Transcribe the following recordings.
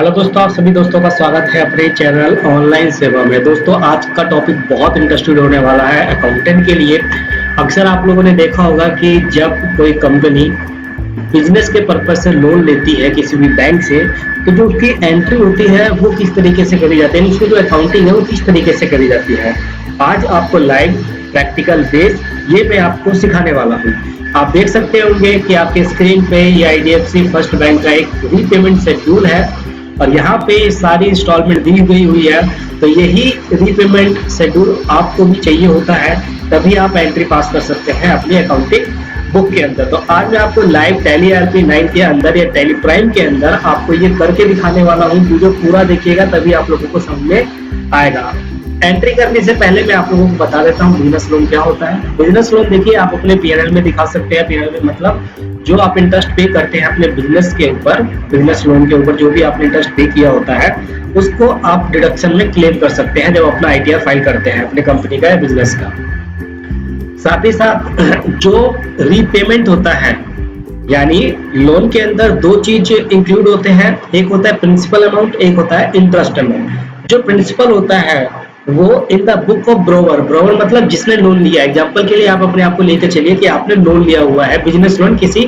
Hello दोस्तों, आप सभी दोस्तों का स्वागत है अपने चैनल ऑनलाइन सेवा में। दोस्तों, आज का टॉपिक बहुत इंटरेस्टिंग होने वाला है अकाउंटेंट के लिए। अक्सर आप लोगों ने देखा होगा कि जब कोई कंपनी बिजनेस के पर्पज से लोन लेती है किसी भी बैंक से, तो जो उसकी एंट्री होती है वो किस तरीके से करी जाती है, उसकी जो अकाउंटिंग है वो किस तरीके से करी जाती है। आज आपको लाइव प्रैक्टिकल बेस ये मैं आपको सिखाने वाला हूँ। आप देख सकते होंगे कि आपके स्क्रीन पे ये आईडीएफसी फर्स्ट बैंक का एक रीपेमेंट शेड्यूल है और यहाँ पे सारी इंस्टॉलमेंट दी गई हुई है। तो यही रीपेमेंट शेड्यूल आपको भी चाहिए होता है, तभी आप एंट्री पास कर सकते हैं अपनी अकाउंटिंग बुक के अंदर। तो आज मैं आपको लाइव टैली ERP 9 के अंदर या टैली प्राइम के अंदर आपको ये करके दिखाने वाला हूँ। वीडियो पूरा देखिएगा तभी आप लोगों को समझ में आएगा। एंट्री करने से पहले मैं आप लोगों को बता देता हूँ बिजनेस लोन क्या होता है। बिजनेस लोन देखिए, आप अपने P&L में दिखा सकते हैं। P&L में मतलब जो आप इंटरेस्ट पे करते हैं अपने बिजनेस के ऊपर, बिजनेस लोन के ऊपर जो भी आपने इंटरेस्ट पे किया होता है उसको आप डिडक्शन में क्लेम कर सकते हैं जब अपना ITR फाइल करते हैं अपनी कंपनी का या बिजनेस का। साथ ही साथ जो रीपेमेंट होता है, यानी लोन के अंदर दो चीज इंक्लूड होते हैं, एक होता है प्रिंसिपल अमाउंट, एक होता है इंटरेस्ट अमाउंट। जो प्रिंसिपल होता है वो इन द बुक ऑफ ब्रोवर, ब्रोवर मतलब जिसने लोन लिया। एग्जांपल के लिए आप अपने आप को लेकर चलिए कि आपने लोन लिया हुआ है, बिजनेस लोन किसी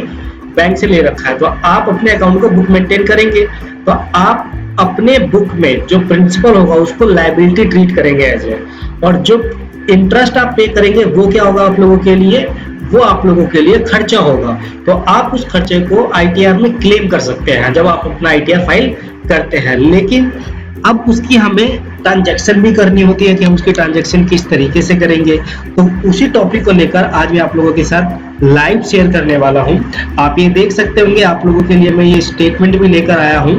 बैंक से ले रखा है, तो आप अपने अकाउंट को बुक मेंटेन करेंगे। तो आप अपने बुक में जो प्रिंसिपल होगा उसको लायबिलिटी ट्रीट करेंगे एज ए, और जो इंटरेस्ट आप पे करेंगे वो क्या होगा आप लोगों के लिए, वो आप लोगों के लिए खर्चा होगा। तो आप उस खर्चे को ITR में क्लेम कर सकते हैं जब आप अपना ITR फाइल करते हैं। लेकिन अब उसकी हमें ट्रांजैक्शन भी करनी होती है कि हम उसकी ट्रांजैक्शन किस तरीके से करेंगे। तो उसी टॉपिक को लेकर आज मैं आप लोगों के साथ लाइव शेयर करने वाला हूं। आप ये देख सकते होंगे, आप लोगों के लिए मैं ये स्टेटमेंट भी लेकर आया हूं।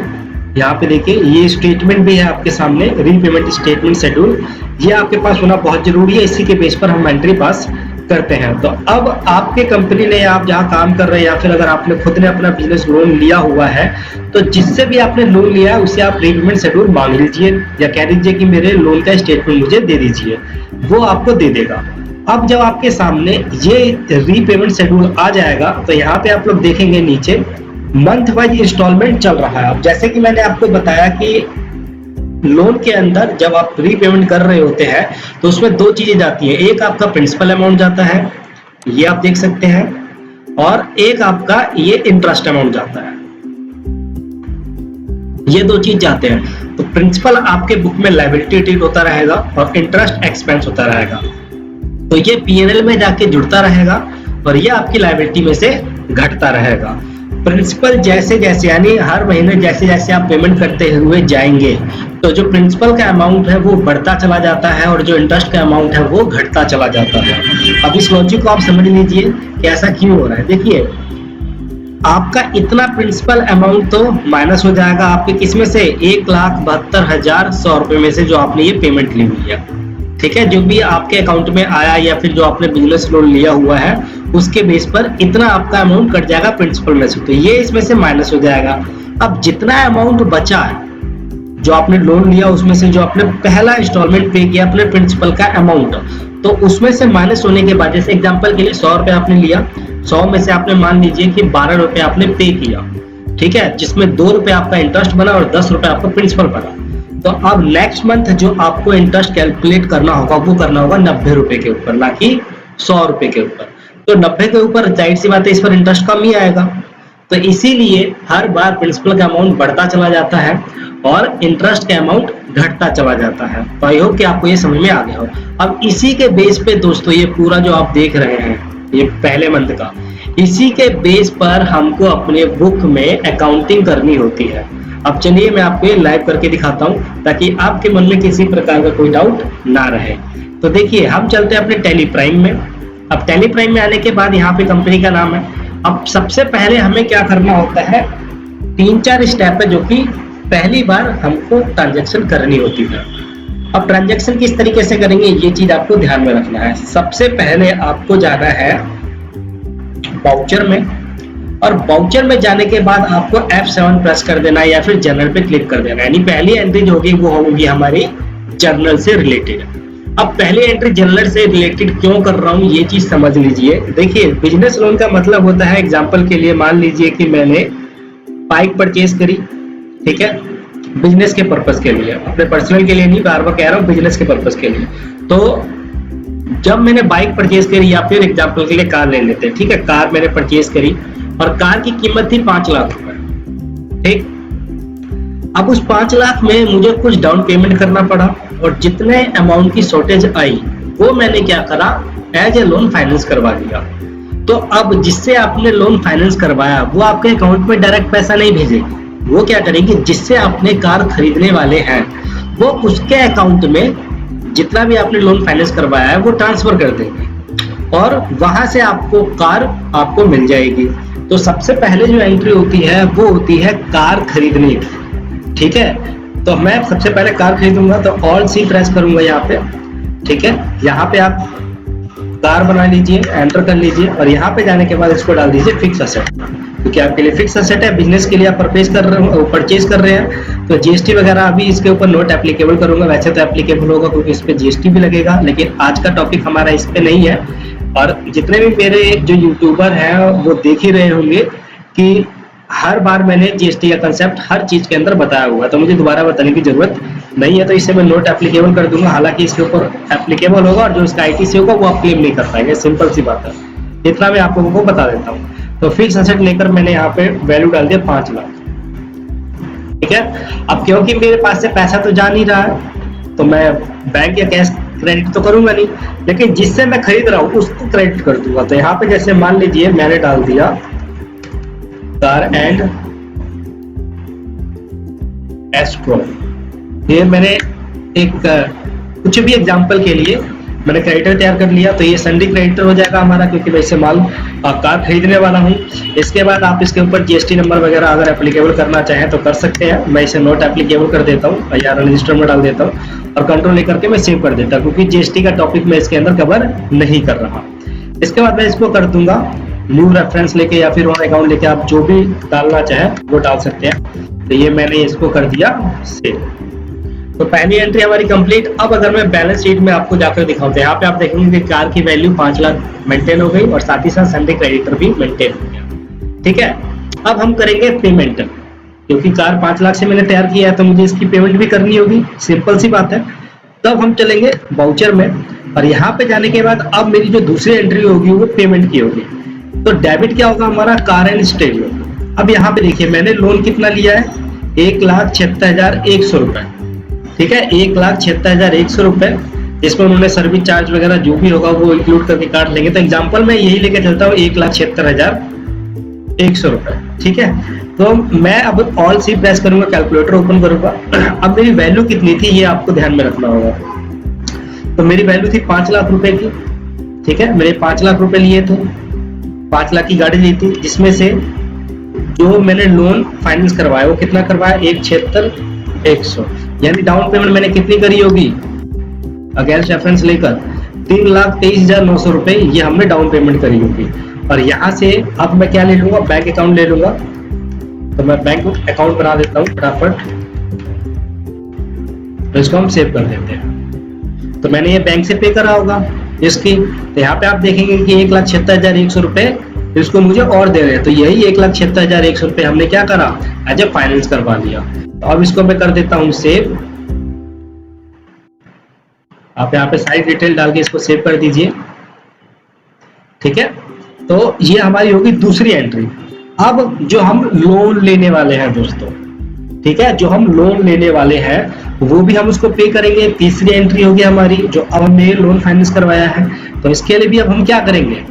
यहाँ पे देखिए, ये स्टेटमेंट भी है आपके सामने, रीपेमेंट स्टेटमेंट शेड्यूल। ये आपके पास होना बहुत जरूरी है, इसी के बेस पर हम एंट्री पास करते हैं। तो अब आपके कंपनी ने, आप जहाँ काम कर रहे हैं या फिर अगर आपने खुद ने अपना बिजनेस लोन लिया हुआ है, तो जिससे भी आपने लोन लिया है उससे आप रीपेमेंट शेड्यूल मांग लीजिए या कह दीजिए कि मेरे लोन का स्टेटमेंट मुझे दे दीजिए, वो आपको दे देगा। अब जब आपके सामने ये रीपेमेंट शेड्यूल आ जाएगा तो यहाँ पे आप लोग देखेंगे नीचे मंथ वाइज इंस्टॉलमेंट चल रहा है। अब जैसे कि मैंने आपको बताया कि लोन के अंदर जब आप रीपेमेंट कर रहे होते हैं तो उसमें दो चीजें जाती है, एक आपका प्रिंसिपल अमाउंट जाता है, ये आप देख सकते हैं, और एक आपका ये इंटरेस्ट अमाउंट जाता है। ये दो चीज जाते हैं। तो प्रिंसिपल आपके बुक में लायबिलिटी ट्रीट होता रहेगा और इंटरेस्ट एक्सपेंस होता रहेगा। तो ये P&L में जाके जुड़ता रहेगा और ये आपकी लायबिलिटी में से घटता रहेगा। प्रिंसिपल जैसे जैसे, यानी हर महीने जैसे जैसे आप पेमेंट करते हुए जाएंगे तो जो प्रिंसिपल का अमाउंट है वो बढ़ता चला जाता है और जो इंटरेस्ट का अमाउंट है वो घटता चला जाता है। अब इस लॉजिक को आप समझ लीजिए कि ऐसा क्यों हो रहा है। देखिए, आपका इतना प्रिंसिपल अमाउंट तो माइनस हो जाएगा आपके किसमें से, 1,72,100 रुपए में से जो आपने ये पेमेंट ली हुई है। ठीक है, जो भी आपके अकाउंट में आया या फिर जो आपने बिजनेस लोन लिया हुआ है उसके बेस पर इतना आपका अमाउंट कट जाएगा प्रिंसिपल में से, तो ये इसमें से माइनस हो जाएगा। अब जितना अमाउंट बचा है जो आपने लोन लिया उसमें से, जो आपने पहला इंस्टॉलमेंट पे किया अपने प्रिंसिपल का अमाउंट, तो उसमें से माइनस होने के बाद, जैसे एग्जांपल के लिए 100 रुपए आपने लिया, 100 में से आपने मान लीजिए कि 12 रुपए आपने पे किया, ठीक है, जिसमें 2 रुपए आपका इंटरेस्ट बना और 10 रुपए आपका प्रिंसिपल बना। तो अब नेक्स्ट मंथ जो आपको इंटरेस्ट कैलकुलेट करना होगा वो करना होगा 90 रुपए के ऊपर, ना कि 100 रुपए के ऊपर। तो 90 के ऊपर जाहिर सी बात है इस पर इंटरेस्ट कम ही आएगा। तो इसीलिए हर बार प्रिंसिपल का अमाउंट बढ़ता चला जाता है और इंटरेस्ट का अमाउंट घटता चला जाता है। तो आई होप कि आपको ये समझ में आ गया हो। अब इसी के बेस पे दोस्तों, ये पूरा जो आप देख रहे हैं ये पहले मंथ का, इसी के बेस पर हमको अपने बुक में अकाउंटिंग करनी होती है। अब चलिए मैं आपको ये लाइव करके दिखाता हूँ ताकि आपके मन में किसी प्रकार का कोई डाउट ना रहे। तो देखिए, हम चलते हैं अपने टैली प्राइम में। अब टैली प्राइम में आने के बाद यहाँ पे कंपनी का नाम है। अब सबसे पहले हमें क्या करना होता है, 3-4 स्टेप है जो कि पहली बार हमको ट्रांजैक्शन करनी होती है। अब ट्रांजैक्शन किस तरीके से करेंगे ये चीज आपको ध्यान में रखना है। सबसे पहले आपको जाना है वाउचर में, और वाउचर में जाने के बाद आपको F7 प्रेस कर देना है या फिर जर्नल पे क्लिक कर देना है। यानी पहली एंट्री जो होगी वो होगी हमारी जर्नल से रिलेटेड। अब पहली एंट्री जर्नल से रिलेटेड क्यों कर रहा हूँ ये चीज समझ लीजिए। देखिए, बिजनेस लोन का मतलब होता है, एग्जांपल के लिए मान लीजिए कि मैंने बाइक परचेज करी, ठीक है, बिजनेस के पर्पस के लिए, अपने पर्सनल के लिए नहीं, बार बार कह रहा हूँ बिजनेस के पर्पस के लिए। तो जब मैंने बाइक परचेज करी, या फिर एग्जाम्पल के लिए कार ले लेते हैं, ठीक है, कार मैंने परचेज करी और कार की कीमत थी 5 लाख रुपए, ठीक। अब उस 5 लाख में मुझे कुछ डाउन पेमेंट करना पड़ा, और जितने अमाउंट की शॉर्टेज आई वो मैंने क्या करा, एज ए लोन फाइनेंस करवा दिया। तो अब जिससे आपने लोन फाइनेंस करवाया वो आपके अकाउंट में डायरेक्ट पैसा नहीं भेजेगी, वो क्या करेगी, जिससे आपने कार खरीदने वाले हैं वो उसके अकाउंट में जितना भी आपने लोन फाइनेंस करवाया है वो ट्रांसफर कर देंगे, और वहां से आपको कार आपको मिल जाएगी। तो सबसे पहले जो एंट्री होती है वो होती है कार खरीदने की, ठीक है। तो मैं सबसे पहले कार खरीदूंगा तो ऑल सी प्रेस करूंगा यहाँ पे, ठीक है। यहाँ पे आप कार बना लीजिए, एंटर कर लीजिए, और यहाँ पे जाने के बाद इसको डाल दीजिए फिक्स असेट, क्योंकि आपके लिए फिक्स असेट है, बिजनेस के लिए आप परचेज कर रहे हैं। तो जीएसटी वगैरह अभी इसके ऊपर नोट एप्लीकेबल करूंगा, वैसे तो एप्लीकेबल होगा क्योंकि इस पे जीएसटी भी लगेगा, लेकिन आज का टॉपिक हमारा इस पे नहीं है। और जितने भी मेरे जो यूट्यूबर हैं वो देख ही रहे होंगे कि हर बार मैंने जीएसटी का कंसेप्ट हर चीज के अंदर बताया हुआ है, तो मुझे दोबारा बताने की जरूरत नहीं है। तो इससे मैं नोट एप्लीकेबल कर दूंगा, हालांकि इसके ऊपर एप्लीकेबल होगा और जो इसका आईटीसी होगा वो आप क्लेम नहीं कर पाएंगे, सिंपल सी बात है, इतना मैं आप लोगों को बता देता हूँ। तो फिक्स असेट लेकर मैंने यहाँ पे वैल्यू डाल दिया 5 लाख, ठीक है। अब क्योंकि मेरे पास से पैसा तो जा नहीं रहा है तो मैं बैंक या कैश क्रेडिट तो करूंगा नहीं, लेकिन जिससे मैं खरीद रहा हूँ उसको क्रेडिट कर दूंगा। तो यहाँ पे जैसे मान लीजिए मैंने डाल दिया कार एंड एस्ट्रो, ये मैंने एक कुछ भी एग्जांपल के लिए मैंने क्रेडिटर तैयार कर लिया, तो ये संडे क्रेडिटर हो जाएगा हमारा, क्योंकि मैं इससे माल कार खरीदने वाला हूँ। इसके बाद आप इसके ऊपर जीएसटी नंबर वगैरह अगर एप्लीकेबल करना चाहें तो कर सकते हैं, मैं इसे नोट एप्लीकेबल कर देता हूँ या रजिस्टर में डाल देता हूँ और कंट्रोल लेकर के मैं सेव कर देता हूँ, क्योंकि जीएसटी का टॉपिक मैं इसके अंदर कवर नहीं कर रहा। इसके बाद मैं इसको कर दूंगा न्यू रेफरेंस लेके या फिर ऑन अकाउंट लेके, आप जो भी डालना चाहें वो डाल सकते हैं। तो ये मैंने इसको कर दिया सेव। तो पहली एंट्री हमारी कंप्लीट। अब अगर मैं बैलेंस शीट में आपको जाकर दिखाऊं तो यहाँ पे आप देखेंगे कि कार की वैल्यू 5 लाख मेंटेन हो गई और साथ ही साथ संडे क्रेडिटर भी मेंटेन हो गया, ठीक है। अब हम करेंगे पेमेंट, क्योंकि कार 5 लाख से मैंने तैयार किया है तो मुझे इसकी पेमेंट भी करनी होगी, सिंपल सी बात है। तब हम चलेंगे वाउचर में, और यहाँ पे जाने के बाद अब मेरी जो दूसरी एंट्री होगी वो पेमेंट की होगी। तो डेबिट क्या होगा हमारा, कार एंड स्टेरियो। अब यहाँ पे देखिए मैंने लोन कितना लिया है, 1,76,100 रुपए, ठीक है, 1,76,100 रुपए, इसमें उन्होंने सर्विस चार्ज वगैरह जो भी होगा वो इंक्लूड करके काट लेंगे। तो एग्जांपल में यही लेके चलता हूँ 1,76,100 रुपए, ठीक है। तो मैं अब ऑल सी प्रेस करूंगा, कैलकुलेटर ओपन करूंगा। अब मेरी वैल्यू कितनी थी ये आपको ध्यान में रखना होगा। तो मेरी वैल्यू थी 5 लाख रुपए की, ठीक है, मेरे 5 लाख रुपए लिए थे, 5 लाख की गाड़ी ली थी, जिसमें से जो मैंने लोन फाइनेंस करवाया वो कितना करवाया, 1,76,100, यानी डाउन पेमेंट मैंने कितनी करी होगी अगेंस्ट रेफरेंस लेकर 3,23,900 रुपए ये हमने डाउन पेमेंट करी होगी। और यहाँ से अब मैं क्या ले लूंगा, बैंक अकाउंट ले लूंगा। तो मैं बैंक अकाउंट बना देता हूँ फटाफट, तो इसको हम सेव कर देते हैं। तो मैंने ये बैंक से पे करा होगा इसकी, तो यहाँ पे आप देखेंगे कि 1,76,100 रुपए इसको मुझे और दे रहे हैं। तो यही 1,76,100 रुपए हमने क्या करा, एज ए फाइनेंस करवा लिया। तो अब इसको मैं कर देता हूँ सेव। आप यहाँ पे सारी डिटेल डाल के इसको सेव कर दीजिए, ठीक है। तो ये हमारी होगी दूसरी एंट्री। अब जो हम लोन लेने वाले हैं दोस्तों, ठीक है, जो हम लोन लेने वाले हैं वो भी हम उसको पे करेंगे। तीसरी एंट्री होगी हमारी, जो अब हमने लोन फाइनेंस करवाया है, तो इसके लिए भी अब हम क्या करेंगे,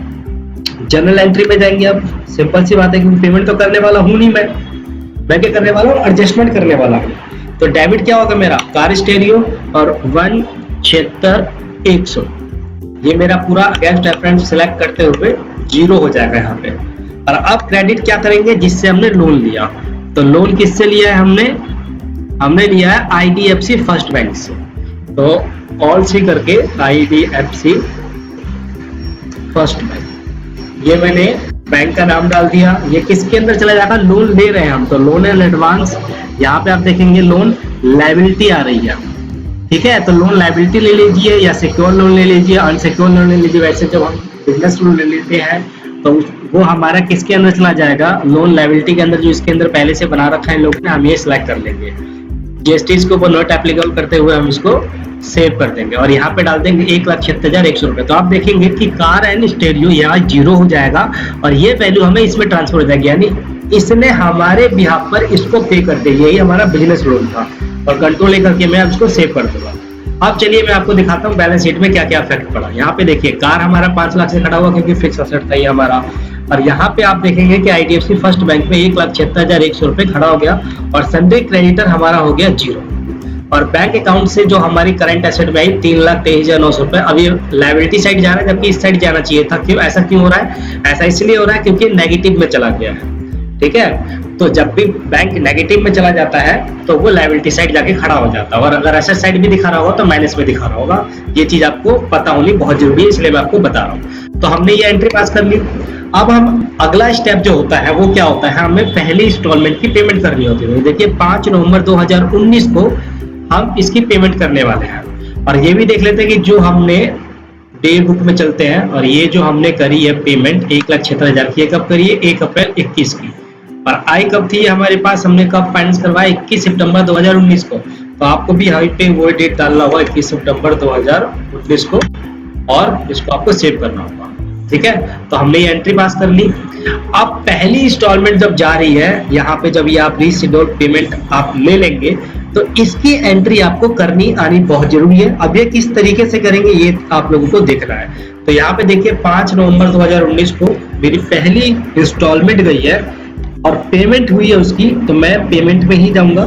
जनरल एंट्री में जाएंगे। अब सिंपल सी बात है, क्योंकि पेमेंट तो करने वाला हूं नहीं मैं क्या करने वाला हूँ, एडजस्टमेंट करने वाला हूँ। तो डेबिट क्या होगा मेरा, कार स्टेरियो और 1,76,100, ये मेरा पूरा अगेंस्ट रेफरेंस सिलेक्ट करते हुए 0 हो जाएगा यहाँ पे। और अब क्रेडिट क्या करेंगे, जिससे हमने लोन लिया। तो लोन किससे लिया है हमने लिया है IDFC फर्स्ट बैंक से। तो ऑल सी करके IDFC फर्स्ट बैंक, ये मैंने बैंक का नाम डाल दिया। ये किसके अंदर चला जाएगा, लोन ले रहे हैं हम, तो लोन एंड एडवांस। यहाँ पे आप देखेंगे लोन लायबिलिटी आ रही है, ठीक है। तो लोन लायबिलिटी ले लीजिए या सिक्योर लोन ले लीजिए, अनसिक्योर लोन ले लीजिए। वैसे जब हम बिजनेस लोन ले लेते हैं तो वो हमारा किसके अंदर चला जाएगा, लोन लायबिलिटी के अंदर, जो इसके अंदर पहले से बना रखा है लोग ने, हम ये सिलेक्ट कर लेंगे। जीएसटी के ऊपर नॉट एप्लीकेबल करते हुए हम इसको सेव कर देंगे और यहाँ पे डाल देंगे 1,76,100 रुपए। तो आप देखेंगे कि कार एंड स्टेरियो यहाँ 0 हो जाएगा और ये वैल्यू हमें इसमें ट्रांसफर हो जाएगी, यानी इसने हमारे बिहाफ पर इसको पे कर दी। यही हमारा बिजनेस लोन था और कंट्रोल लेकर के मैं इसको सेव कर दूंगा। अब चलिए मैं आपको दिखाता हूँ बैलेंस शीट में क्या क्या इफेक्ट पड़ा। यहाँ पे देखिए कार हमारा 5 लाख से खड़ा हुआ क्योंकि फिक्स असेट था ये हमारा, और यहाँ पे आप देखेंगे कि आईडीएफसी फर्स्ट बैंक में 1,76,100 रुपए खड़ा हो गया और संडे क्रेडिटर हमारा हो गया 0 और बैंक अकाउंट से जो हमारी करंट एसेट में आई 3,23,900 रुपए। अब ये लायबिलिटी साइड जा रहा है जबकि इस साइड जाना चाहिए था। क्यों ऐसा क्यों हो रहा है? ऐसा इसलिए हो रहा है क्योंकि नेगेटिव में चला गया है। ठीक है, तो जब भी बैंक नेगेटिव में चला जाता है तो वो लायबिलिटी साइड जाके खड़ा हो जाता है और अगर एसेट साइड भी दिखा रहा होगा तो माइनस में दिखा रहा होगा। ये चीज आपको पता होनी बहुत जरूरी है, इसलिए मैं आपको बता रहा हूँ। तो हमने ये एंट्री पास कर ली। अब हम अगला स्टेप जो होता है वो क्या होता है, हमें पहली इंस्टॉलमेंट की पेमेंट करनी होती है। देखिए 5 नवंबर 2019 को हम इसकी पेमेंट करने वाले हैं और ये भी देख लेते हैं कि जो हमने डे बुक में चलते हैं और ये जो हमने करी है पेमेंट 1,76,000 की, कब करी है? 1 अप्रैल 21 की। और आई कब थी हमारे पास? हमने कब फाइनेंस करवाया? 21 सितंबर 2019 को। तो आपको भी यहाँ पे वो डेट डालना होगा 21 सितंबर 2019 को और इसको आपको सेव करना होगा। ठीक है, तो हमने ये एंट्री पास कर ली। अब पहली इंस्टॉलमेंट जब जा रही है यहाँ पे, जब ये आप रीशेड्यूल पेमेंट आप ले लेंगे तो इसकी एंट्री आपको करनी आनी बहुत जरूरी है। अब ये किस तरीके से करेंगे ये आप लोगों को देखना है। तो यहाँ पे देखिए 5 नवंबर 2019 को मेरी पहली इंस्टॉलमेंट गई है और पेमेंट हुई है उसकी, तो मैं पेमेंट में ही जाऊंगा।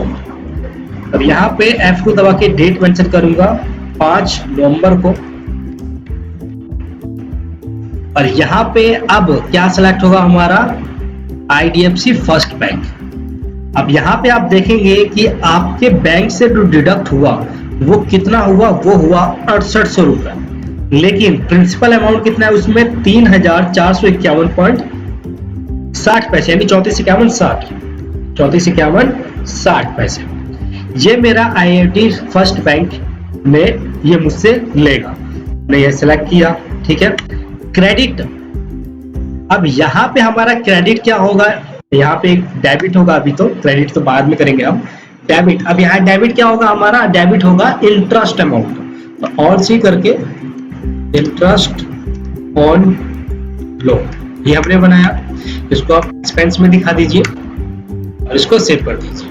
अब यहाँ पे F2 दबा के डेट मेंशन करूंगा 5 नवंबर को और यहाँ पे अब क्या सिलेक्ट होगा हमारा? IDFC first bank. अब यहाँ पे आप देखेंगे कि आपके बैंक से जो डिडक्ट हुआ वो कितना हुआ? वो हुआ 6800 रुपए, लेकिन प्रिंसिपल अमाउंट कितना है उसमें? 3,451.60 पैसे, यानी 34,51.60 पैसे। ये मेरा आईआईटी फर्स्ट बैंक में ये मुझसे लेगा। मैंने ये सिलेक्ट किया। ठीक है, क्रेडिट। अब यहाँ पे हमारा क्रेडिट क्या होगा? यहाँ पे एक डेबिट होगा, अभी तो क्रेडिट तो बाद में करेंगे हम। डेबिट, अब यहाँ डेबिट क्या होगा हमारा? डेबिट होगा इंटरेस्ट अमाउंट। तो और सी करके इंटरेस्ट ऑन लोन ये हमने बनाया। इसको आप एक्सपेंस में दिखा दीजिए और इसको सेव कर दीजिए।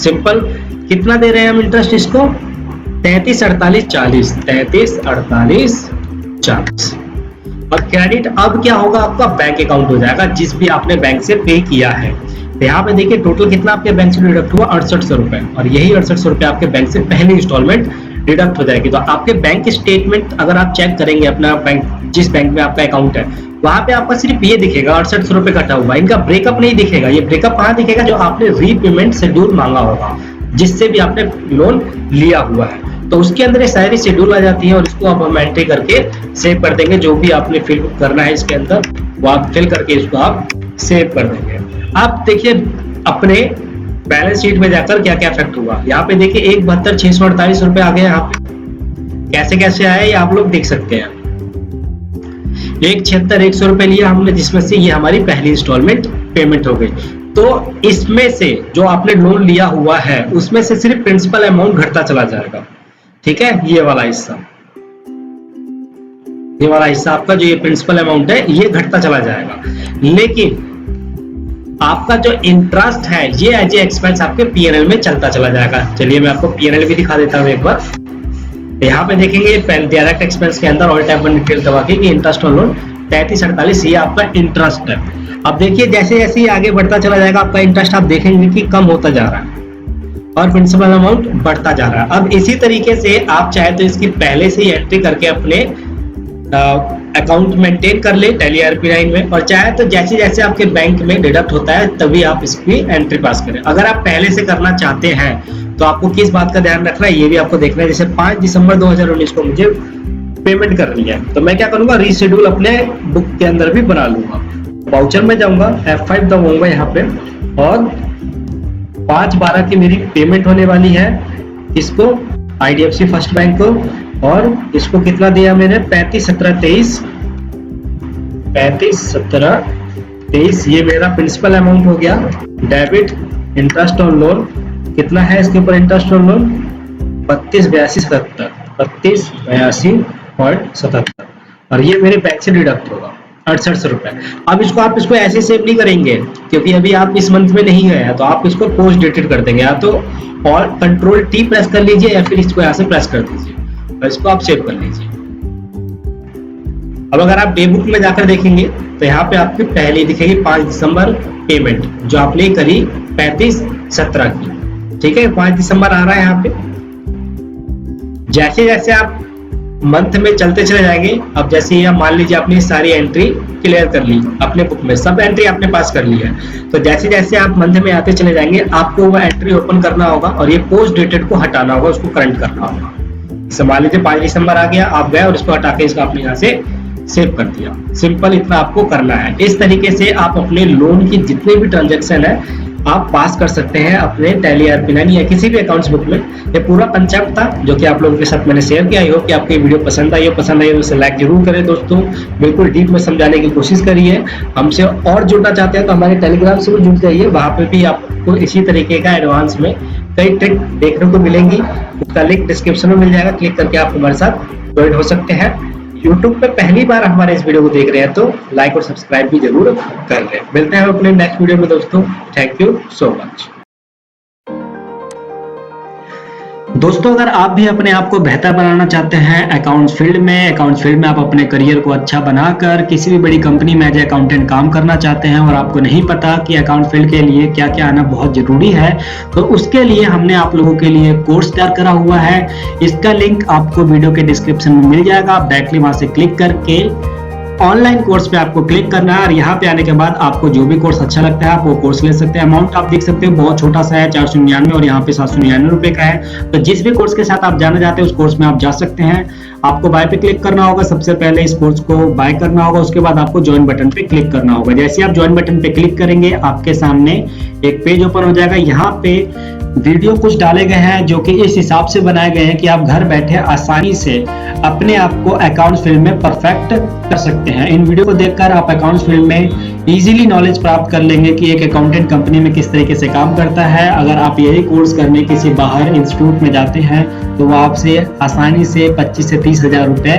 सिंपल। कितना दे रहे हैं हम इंटरेस्ट इसको? 33,48,40 33,48,40। और क्रेडिट अब क्या होगा? आपका बैंक अकाउंट हो जाएगा जिस भी आपने बैंक से पे किया है। तो यहाँ पे देखिए टोटल कितना आपके बैंक से डिडक्ट हुआ? 6800 रुपए, और यही 6800 रुपए आपके बैंक से पहली इंस्टॉलमेंट डिडक्ट हो जाएगी। तो आपके बैंक स्टेटमेंट अगर आप चेक करेंगे अपना बैंक, जिस बैंक में आपका अकाउंट है, वहां पे आपका सिर्फ ये दिखेगा 6800 रुपए कटा हुआ। इनका ब्रेकअप नहीं दिखेगा। ये ब्रेकअप कहाँ दिखेगा? जो आपने रीपेमेंट शेड्यूल मांगा होगा जिससे भी आपने लोन लिया हुआ है, तो उसके अंदर ये सारी शेड्यूल आ जाती है और इसको आप हम एंट्री करके सेव कर देंगे। जो भी आपने फिल करना है इसके अंदर वो आप फिल करके इसको आप सेव कर देंगे। आप देखिए अपने बैलेंस शीट में जाकर क्या क्या इफेक्ट हुआ। यहाँ पे देखिए 1,72,648 रुपए आ गए। यहाँ पे कैसे कैसे आया ये आप लोग देख सकते हैं। 1,76,100 रुपए लिया हमने, जिसमें से ये हमारी पहली इंस्टॉलमेंट पेमेंट हो गई। तो इसमें से जो आपने लोन लिया हुआ है उसमें से सिर्फ प्रिंसिपल अमाउंट घटता चला जाएगा। ठीक है, ये वाला हिस्सा आपका जो ये प्रिंसिपल अमाउंट है ये घटता चला जाएगा, लेकिन आपका जो इंटरेस्ट है ये एज ए एक्सपेंस आपके पीएनएल में चलता चला जाएगा। चलिए मैं आपको पीएनएल भी दिखा देता हूँ एक बार। यहाँ पे देखेंगे डायरेक्ट एक्सपेंस के अंदर ऑल टाइप डिटेल दबा के इंटरेस्ट ऑन लोन 33,48 ये आपका इंटरेस्ट है। अब देखिए जैसे जैसे ये आगे बढ़ता चला जाएगा आपका इंटरेस्ट आप देखेंगे कि कम होता जा रहा है और प्रिंसिपल अमाउंट बढ़ता जा रहा है। अब इसी तरीके से आप चाहे तो इसकी पहले से ही एंट्री करके अपने अकाउंट मेंटेन कर ले टैली ERP9 में, और चाहे तो जैसे जैसे आपके बैंक में डिडक्ट होता है तभी आप इसकी एंट्री पास करें। अगर आप पहले से करना चाहते हैं तो आपको किस बात का ध्यान रखना है ये भी आपको देखना है। जैसे 5 दिसंबर 2019 को मुझे पेमेंट करनी है तो मैं क्या करूंगा? रीशेड्यूल अपने बुक के अंदर भी बना लूंगा। वाउचर में जाऊंगा, F5 दबाऊंगा यहाँ पे और 5/12 की मेरी पेमेंट होने वाली है। इसको आईडीएफसी फर्स्ट बैंक को, और इसको कितना दिया मैंने? 35,17,23 ये मेरा प्रिंसिपल अमाउंट हो गया। डेबिट इंटरेस्ट ऑन लोन कितना है इसके ऊपर इंटरेस्ट और लोन? 32,82.77 और ये मेरे बैंक से डिडक्ट होगा 68 रुपए। अब इसको आप ऐसे सेव नहीं करेंगे क्योंकि अभी आप इस मंथ में नहीं है, तो आप इसको पोस्ट डेटेड कर देंगे, या तो और कंट्रोल टी प्रेस कर लीजिए या फिर इसको यहाँ से प्रेस कर दीजिए और इसको आप सेव कर लीजिए। अब अगर आप डे बुक में जाकर देखेंगे तो यहाँ पे आपकी पहली दिखेगी 5 दिसंबर पेमेंट जो आपने करी 35/17 की, ठीक है। 5 दिसंबर आ रहा है यहाँ पे। जैसे जैसे आप मंथ में चलते चले जाएंगे, अब जैसे ये मान लीजिए आपने सारी एंट्री क्लियर कर ली अपने बुक में, सब एंट्री आपने पास कर ली है, तो जैसे जैसे आप मंथ में आते चले जाएंगे आपको वो एंट्री ओपन करना होगा और ये पोस्ट डेटेड को हटाना होगा, उसको करंट करना होगा। जैसे मान लीजिए 5 दिसंबर आ गया, आप गए और इसको हटा के इसको आपने यहाँ से सेव कर दिया। सिंपल इतना आपको करना है। इस तरीके से आप अपने लोन की जितने भी ट्रांजैक्शन है आप पास कर सकते हैं अपने टैली ERP9 या किसी भी अकाउंट्स बुक में। ये पूरा कंसेप्ट था जो कि आप लोगों के साथ मैंने शेयर किया। आई होप कि आपको ये वीडियो पसंद आई तो इसे लाइक जरूर करें दोस्तों। बिल्कुल डीप में समझाने की कोशिश करिए। हमसे और जुड़ना चाहते हैं तो हमारे टेलीग्राम से भी जुड़ जाइए, वहां पे भी आपको इसी तरीके का एडवांस में कई ट्रिक देखने को मिलेंगी। उसका लिंक डिस्क्रिप्शन में मिल जाएगा, क्लिक करके आप हमारे साथ ज्वाइन हो सकते हैं। YouTube पे पहली बार हमारे इस वीडियो को देख रहे हैं तो लाइक और सब्सक्राइब भी जरूर कर लें। मिलते हैं अपने नेक्स्ट वीडियो में दोस्तों। थैंक यू सो मच दोस्तों। अगर आप भी अपने आप को बेहतर बनाना चाहते हैं अकाउंट्स फील्ड में आप अपने करियर को अच्छा बनाकर किसी भी बड़ी कंपनी में एज ए अकाउंटेंट काम करना चाहते हैं और आपको नहीं पता कि अकाउंट फील्ड के लिए क्या क्या आना बहुत जरूरी है, तो उसके लिए हमने आप लोगों के लिए कोर्स तैयार करा हुआ है। इसका लिंक आपको वीडियो के डिस्क्रिप्शन में मिल जाएगा। आप डायरेक्टली वहां से क्लिक करके ऑनलाइन कोर्स पे आपको क्लिक करना है और यहाँ पे आने के बाद आपको जो भी कोर्स अच्छा लगता है आप वो कोर्स ले सकते हैं। अमाउंट आप देख सकते हो बहुत छोटा सा है, 499 और यहाँ पे 799 रुपए का है। तो जिस भी कोर्स के साथ आप जाना चाहते हैं उस कोर्स में आप जा सकते हैं। आपको बाय पे क्लिक करना होगा, सबसे पहले इस कोर्स को बाय करना होगा, उसके बाद आपको ज्वाइन बटन पे क्लिक करना होगा। जैसे आप ज्वाइन बटन पे क्लिक करेंगे आपके सामने एक पेज ओपन हो जाएगा। यहाँ पे वीडियो कुछ डाले गए हैं जो कि इस हिसाब से बनाए गए हैं कि आप घर बैठे आसानी से अपने आप को अकाउंट्स फील्ड में परफेक्ट कर सकते हैं। इन वीडियो को देखकर आप अकाउंट्स फील्ड में इजीली नॉलेज प्राप्त कर लेंगे कि एक अकाउंटेंट कंपनी में किस तरीके से काम करता है। अगर आप यही कोर्स करने किसी बाहर इंस्टीट्यूट में जाते हैं तो वो आपसे आसानी से 25 से 30 हजार रुपए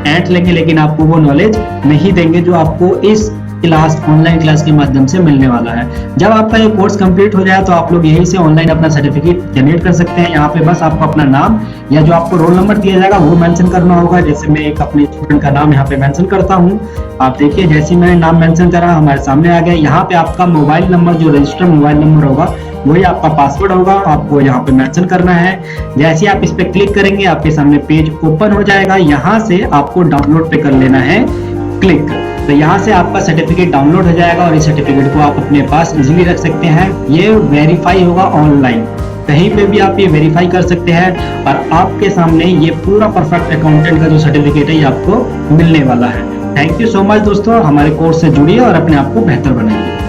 ऐंठ लेंगे, लेकिन आपको वो नॉलेज नहीं देंगे जो आपको इस ऑनलाइन क्लास के माध्यम से मिलने वाला है। जब आपका ये कोर्स कंप्लीट हो जाए तो आप लोग यहीं से ऑनलाइन अपना सर्टिफिकेट जनरेट कर सकते हैं। यहाँ पे बस आपको अपना नाम या जो आपको रोल नंबर दिया जाएगा वो मेंशन करना होगा। जैसे मैं एक अपने स्टूडेंट का नाम यहाँ पे मेंशन करता हूँ। आप देखिए जैसे मैंने नाम मेंशन करा हमारे सामने आ गया। यहाँ पे आपका मोबाइल नंबर जो रजिस्टर्ड मोबाइल नंबर होगा वही आपका पासवर्ड होगा, आपको यहाँ पे मेंशन करना है। जैसे आप इस पे क्लिक करेंगे आपके सामने पेज ओपन हो जाएगा। यहाँ से आपको डाउनलोड पे कर लेना है क्लिक। तो यहाँ से आपका सर्टिफिकेट डाउनलोड हो जाएगा और इस सर्टिफिकेट को आप अपने पास इजीली रख सकते हैं। ये वेरीफाई होगा ऑनलाइन, कहीं पे भी आप ये वेरीफाई कर सकते हैं और आपके सामने ये पूरा परफेक्ट अकाउंटेंट का जो सर्टिफिकेट है ये आपको मिलने वाला है। थैंक यू सो मच दोस्तों। हमारे कोर्स से जुड़िए और अपने आप को बेहतर बनाइए।